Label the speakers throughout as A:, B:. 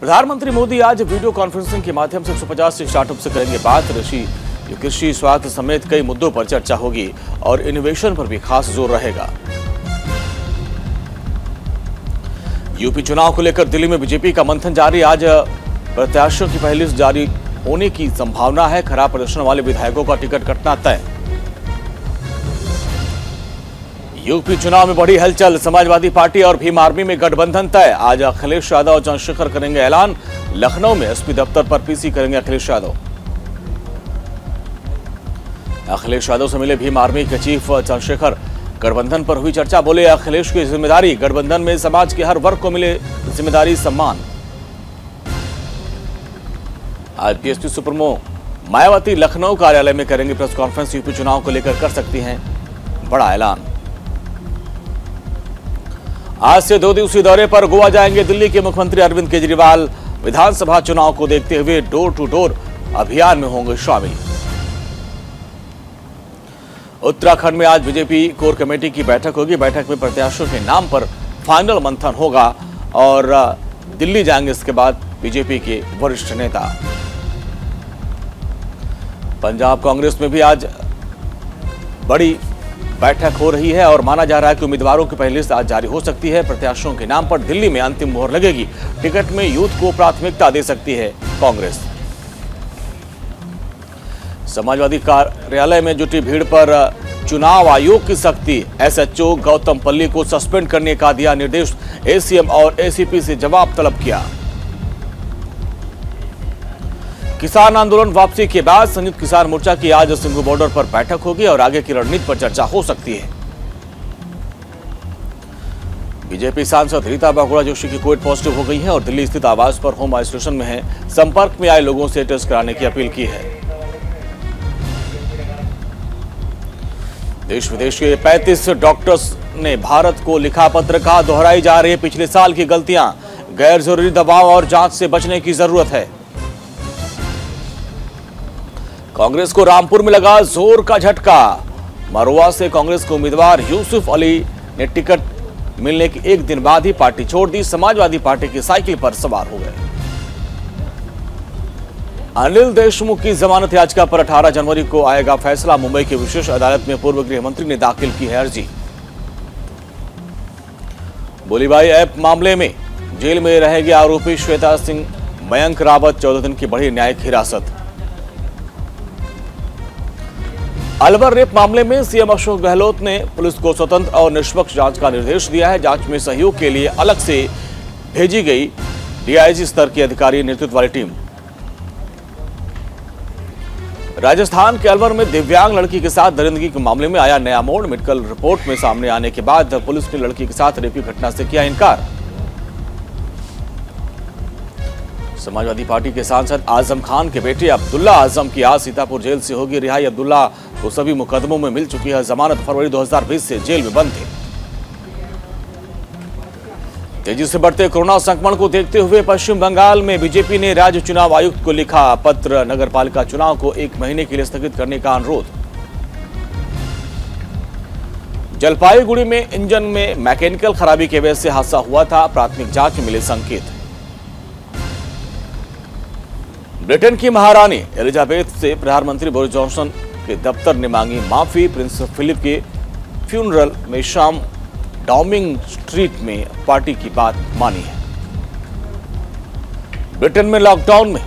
A: प्रधानमंत्री मोदी आज video conferencing के माध्यम से 150 स्टार्टअप से करेंगे बात। कृषि, स्वास्थ्य समेत कई मुद्दों पर चर्चा होगी और इनोवेशन पर भी खास जोर रहेगा। यूपी चुनाव को लेकर दिल्ली में बीजेपी का मंथन जारी। आज प्रत्याशियों की पहली लिस्ट जारी होने की संभावना है। खराब प्रदर्शन वाले विधायकों का टिकट कटना तय। यूपी चुनाव में बड़ी हलचल। समाजवादी पार्टी और भीम आर्मी में गठबंधन तय। आज अखिलेश यादव और चंद्रशेखर करेंगे ऐलान। लखनऊ में एसपी दफ्तर पर पीसी करेंगे अखिलेश यादव। अखिलेश यादव से मिले भीम आर्मी के चीफ चंद्रशेखर। गठबंधन पर हुई चर्चा। बोले अखिलेश की जिम्मेदारी, गठबंधन में समाज के हर वर्ग को मिले जिम्मेदारी, सम्मान। आज बीएसपी सुप्रीमो मायावती लखनऊ कार्यालय में करेंगे प्रेस कॉन्फ्रेंस। यूपी चुनाव को लेकर कर सकती हैं बड़ा ऐलान। आज से 2 दिवसीय दौरे पर गोवा जाएंगे दिल्ली के मुख्यमंत्री अरविंद केजरीवाल। विधानसभा चुनाव को देखते हुए डोर टू डोर अभियान में होंगे शामिल। उत्तराखंड में आज बीजेपी कोर कमेटी की बैठक होगी। बैठक में प्रत्याशियों के नाम पर फाइनल मंथन होगा और दिल्ली जाएंगे इसके बाद बीजेपी के वरिष्ठ नेता। पंजाब कांग्रेस में भी आज बड़ी बैठक हो रही है और माना जा रहा है कि उम्मीदवारों की पहली लिस्ट आज जारी हो सकती है। प्रत्याशियों के नाम पर दिल्ली में अंतिम मोहर लगेगी। टिकट में यूथ को प्राथमिकता दे सकती है कांग्रेस। समाजवादी कार्यालय में जुटी भीड़ पर चुनाव आयोग की सख्ती। एसएचओ गौतम पल्ली को सस्पेंड करने का दिया निर्देश। एसीएम और एसीपी से जवाब तलब किया। किसान आंदोलन वापसी के बाद संयुक्त किसान मोर्चा की आज सिंघू बॉर्डर पर बैठक होगी और आगे की रणनीति पर चर्चा हो सकती है। बीजेपी सांसद रीता बहुगुणा जोशी की कोविड पॉजिटिव हो गई है और दिल्ली स्थित आवास पर होम आइसोलेशन में है। संपर्क में आए लोगों से टेस्ट कराने की अपील की है। देश विदेश के 35 डॉक्टर्स ने भारत को लिखा पत्र। कहा दोहराई जा रही है पिछले साल की गलतियां। गैर जरूरी दबाव और जांच से बचने की जरूरत है। कांग्रेस को रामपुर में लगा जोर का झटका। मरोआ से कांग्रेस के उम्मीदवार यूसुफ अली ने टिकट मिलने के एक दिन बाद ही पार्टी छोड़ दी। समाजवादी पार्टी की साइकिल पर सवार हो गए। अनिल देशमुख की जमानत याचिका पर 18 जनवरी को आएगा फैसला। मुंबई की विशेष अदालत में पूर्व गृह मंत्री ने दाखिल की है अर्जी। बोलीबाई ऐप मामले में जेल में रहेगी आरोपी श्वेता सिंह। मयंक रावत 14 दिन की बढ़ी न्यायिक हिरासत। अलवर रेप मामले में सीएम अशोक गहलोत ने पुलिस को स्वतंत्र और निष्पक्ष जांच का निर्देश दिया है। जांच में सहयोग के लिए अलग से भेजी गई डीआईजी स्तर की अधिकारी नेतृत्व वाली टीम। राजस्थान के अलवर में दिव्यांग लड़की के साथ दरिंदगी के मामले में आया नया मोड़। मेडिकल रिपोर्ट में सामने आने के बाद पुलिस ने लड़की के साथ रेप की घटना से किया इनकार। समाजवादी पार्टी के सांसद आजम खान के बेटे अब्दुल्ला आजम की आज सीतापुर जेल से होगी रिहाई। अब्दुल्ला को सभी मुकदमों में मिल चुकी है जमानत। फरवरी 2020 से जेल में बंद थे। तेजी से बढ़ते कोरोना संक्रमण को देखते हुए पश्चिम बंगाल में बीजेपी ने राज्य चुनाव आयुक्त को लिखा पत्र। नगरपालिका चुनाव को 1 महीने के लिए स्थगित करने का अनुरोध। जलपाईगुड़ी में इंजन में मैकेनिकल खराबी की वजह से हादसा हुआ था। प्राथमिक जांच में मिले संकेत। ब्रिटेन की महारानी एलिजाबेथ से प्रधानमंत्री बोरिस जॉनसन के दफ्तर ने मांगी माफी। प्रिंस फिलिप के फ्यूनरल में शाम डाउनिंग स्ट्रीट में पार्टी की बात मानी है। ब्रिटेन में लॉकडाउन में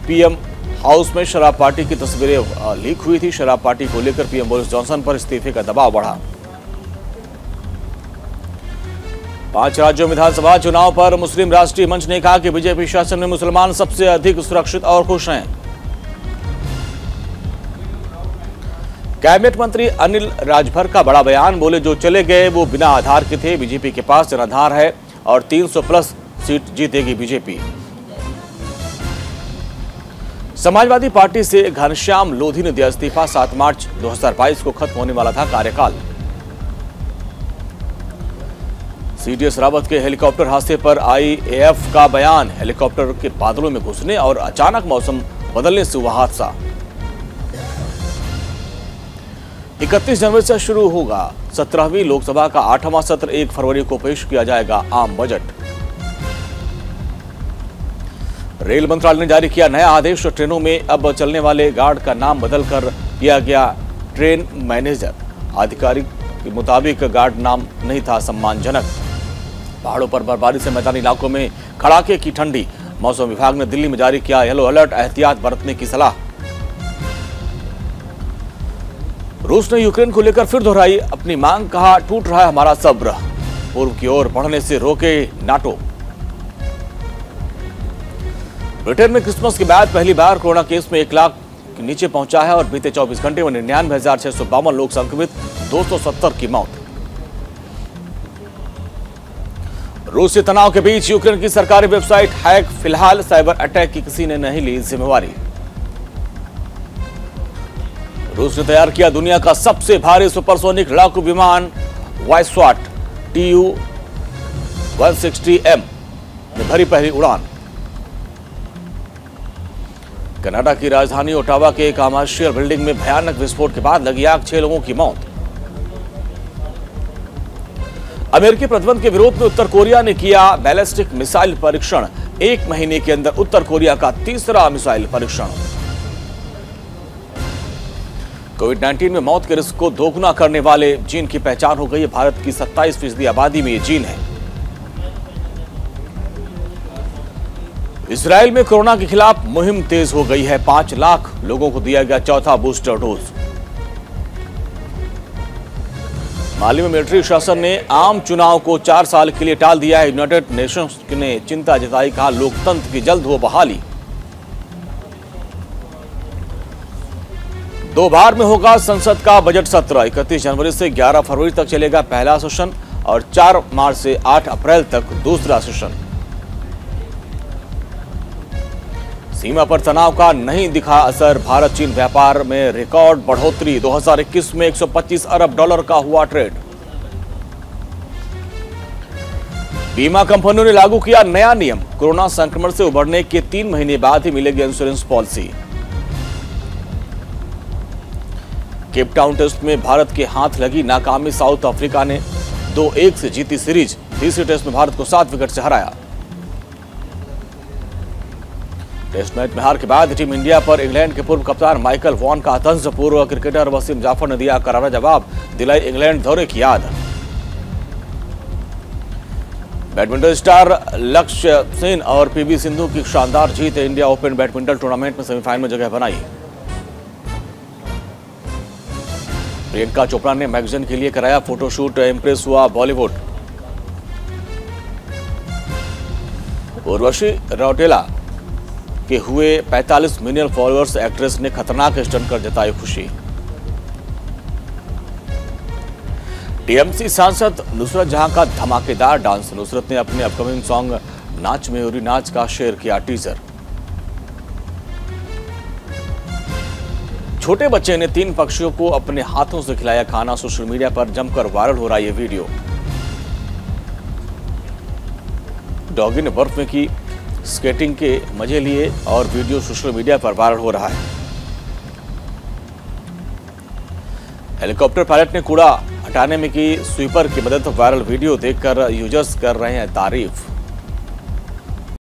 A: पीएम हाउस में शराब पार्टी की तस्वीरें लीक हुई थी। शराब पार्टी को लेकर पीएम बोरिस जॉनसन पर इस्तीफे का दबाव बढ़ा। 5 राज्यों विधानसभा चुनाव पर मुस्लिम राष्ट्रीय मंच ने कहा कि बीजेपी शासन में मुसलमान सबसे अधिक सुरक्षित और खुश हैं। कैबिनेट मंत्री अनिल राजभर का बड़ा बयान। बोले जो चले गए वो बिना आधार के थे। बीजेपी के पास जनाधार है और 300+ सीट जीतेगी बीजेपी। समाजवादी पार्टी से घनश्याम लोधी ने दिया इस्तीफा। 7 मार्च 2022 को खत्म होने वाला था कार्यकाल। सीडीएस रावत के हेलीकॉप्टर हादसे पर आईएएफ का बयान। हेलीकॉप्टर के बादलों में घुसने और अचानक मौसम बदलने से हुआ हादसा। 31 जनवरी से शुरू होगा 17वीं लोकसभा का 8वां सत्र। 1 फरवरी को पेश किया जाएगा आम बजट। रेल मंत्रालय ने जारी किया नया आदेश। ट्रेनों में अब चलने वाले गार्ड का नाम बदलकर किया गया ट्रेन मैनेजर। आधिकारिक के मुताबिक गार्ड नाम नहीं था सम्मानजनक। पहाड़ों पर बर्फबारी से मैदानी इलाकों में कड़ाके की ठंडी। मौसम विभाग ने दिल्ली में जारी किया येलो अलर्ट, एहतियात बरतने की सलाह। रूस ने यूक्रेन को लेकर फिर दोहराई अपनी मांग, कहा टूट रहा है हमारा सब्र। पूर्व की ओर बढ़ने से रोके नाटो। ब्रिटेन में क्रिसमस के बाद पहली बार कोरोना केस में 1 लाख के नीचे पहुंचा है और बीते 24 घंटे में 99,652 लोग संक्रमित, 270 की मौत। रूस से तनाव के बीच यूक्रेन की सरकारी वेबसाइट हैक, फिलहाल साइबर अटैक की किसी ने नहीं ली जिम्मेवारी। रूस ने तैयार किया दुनिया का सबसे भारी सुपरसोनिक लड़ाकू विमान वायस्वाट Tu-160M ने भरी पहली उड़ान। कनाडा की राजधानी ओटावा के कमर्शियल बिल्डिंग में भयानक विस्फोट के बाद लगी आग, 6 लोगों की मौत। अमेरिकी प्रतिबंध के विरोध में उत्तर कोरिया ने किया बैलिस्टिक मिसाइल परीक्षण। 1 महीने के अंदर उत्तर कोरिया का तीसरा मिसाइल परीक्षण। कोविड-19 में मौत के रिस्क को दोगुना करने वाले जीन की पहचान हो गई है। भारत की 27% आबादी में ये जीन है। इजराइल में कोरोना के खिलाफ मुहिम तेज हो गई है। 5 लाख लोगों को दिया गया चौथा बूस्टर डोज। माली में मिलिट्री शासन ने आम चुनाव को 4 साल के लिए टाल दिया है। यूनाइटेड नेशंस ने चिंता जताई, कहा लोकतंत्र की जल्द हो बहाली। 2 बार में होगा संसद का बजट सत्र। 31 जनवरी से 11 फरवरी तक चलेगा पहला सेशन और 4 मार्च से 8 अप्रैल तक दूसरा सेशन। सीमा पर तनाव का नहीं दिखा असर। भारत चीन व्यापार में रिकॉर्ड बढ़ोतरी। 2021 में $125 अरब का हुआ ट्रेड। बीमा कंपनियों ने लागू किया नया नियम। कोरोना संक्रमण से उबरने के 3 महीने बाद ही मिलेगी insurance policy. Cape Town test में भारत के हाथ लगी नाकामी। साउथ अफ्रीका ने 2-1 से जीती सीरीज। तीसरे टेस्ट में भारत को 7 विकेट से हराया। टेस्ट मैच में हार के बाद टीम इंडिया पर इंग्लैंड के पूर्व कप्तान माइकल वॉन का तंज। पूर्व क्रिकेटर वसीम जाफर ने दिया करारा जवाब, दिलाई इंग्लैंड दौरे की याद। बैडमिंटन स्टार लक्ष्य सेन और पीवी सिंधु की शानदार जीत। इंडिया ओपन बैडमिंटन टूर्नामेंट में सेमीफाइनल में जगह बनाई। प्रियंका चोपड़ा ने मैगजीन के लिए कराया फोटोशूट, इंप्रेस हुआ बॉलीवुड। उर्वशी रौटेला के हुए 45 मिलियन फॉलोअर्स। एक्ट्रेस ने खतरनाक स्टंट कर जताई खुशी। टीएमसी सांसद नुसरत जहां का धमाकेदार डांस। नुसरत ने अपने अपकमिंग सॉन्ग नाच मयूरी नाच का शेयर किया टीजर। छोटे बच्चे ने 3 पक्षियों को अपने हाथों से खिलाया खाना। सोशल मीडिया पर जमकर वायरल हो रहा है ये वीडियो। डॉगी ने बर्फ में की स्केटिंग के मजे लिए और वीडियो सोशल मीडिया पर वायरल हो रहा है। हेलीकॉप्टर पायलट ने कूड़ा हटाने में की स्वीपर की मदद। वायरल वीडियो देखकर यूजर्स कर रहे हैं तारीफ।